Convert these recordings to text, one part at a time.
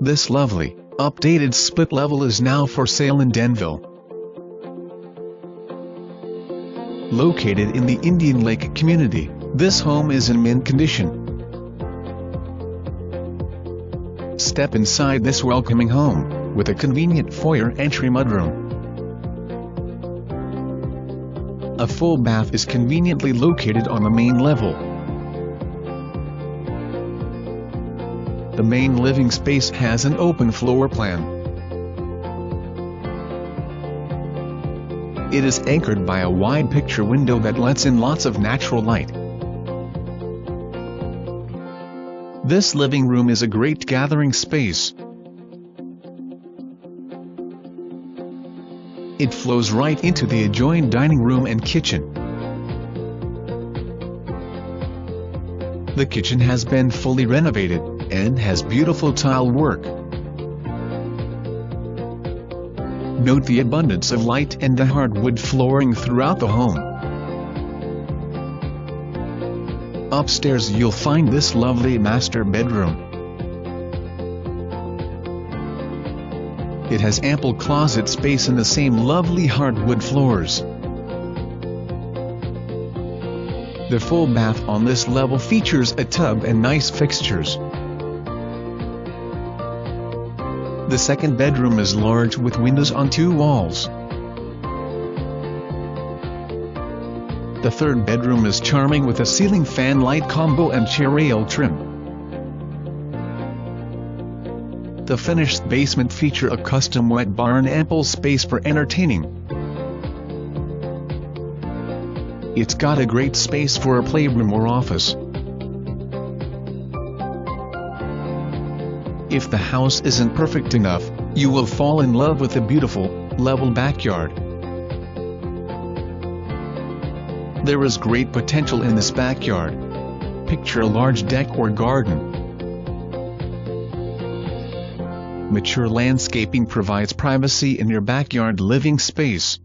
This lovely, updated split level is now for sale in Denville. Located in the Indian Lake community, this home is in mint condition. Step inside this welcoming home, with a convenient foyer entry mudroom. A full bath is conveniently located on the main level. The main living space has an open floor plan. It is anchored by a wide picture window that lets in lots of natural light. This living room is a great gathering space. It flows right into the adjoining dining room and kitchen. The kitchen has been fully renovated, and has beautiful tile work. Note the abundance of light and the hardwood flooring throughout the home. Upstairs you'll find this lovely master bedroom. It has ample closet space and the same lovely hardwood floors. The full bath on this level features a tub and nice fixtures. The second bedroom is large with windows on 2 walls. The third bedroom is charming with a ceiling fan light combo and chair rail trim. The finished basement features a custom wet bar and ample space for entertaining. It's got a great space for a playroom or office. If the house isn't perfect enough, you will fall in love with the beautiful, level backyard. There is great potential in this backyard. Picture a large deck or garden. Mature landscaping provides privacy in your backyard living space.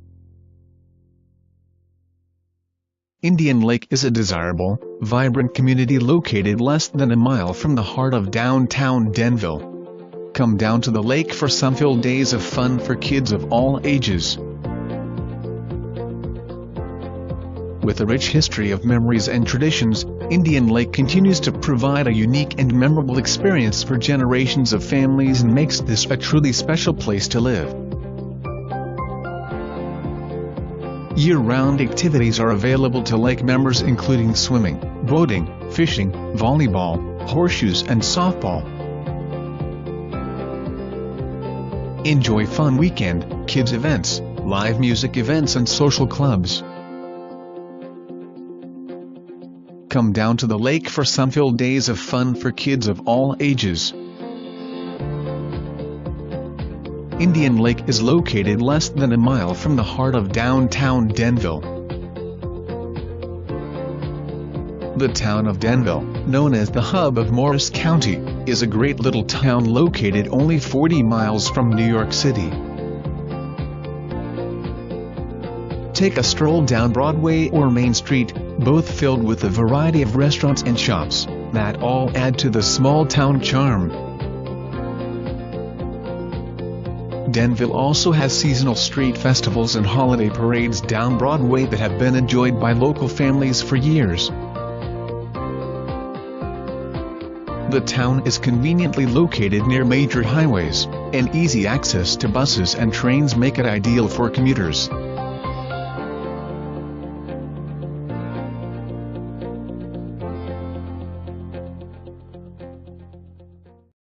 Indian Lake is a desirable, vibrant community located less than a mile from the heart of downtown Denville. Come down to the lake for fun-filled days of fun for kids of all ages. With a rich history of memories and traditions, Indian Lake continues to provide a unique and memorable experience for generations of families and makes this a truly special place to live. Year-round activities are available to lake members including swimming, boating, fishing, volleyball, horseshoes and softball. Enjoy fun weekend, kids events, live music events and social clubs. Come down to the lake for fun-filled days of fun for kids of all ages. Indian Lake is located less than a mile from the heart of downtown Denville. The town of Denville, known as the hub of Morris County, is a great little town located only 40 miles from New York City. Take a stroll down Broadway or Main Street, both filled with a variety of restaurants and shops, that all add to the small town charm. Denville also has seasonal street festivals and holiday parades down Broadway that have been enjoyed by local families for years. The town is conveniently located near major highways, and easy access to buses and trains make it ideal for commuters.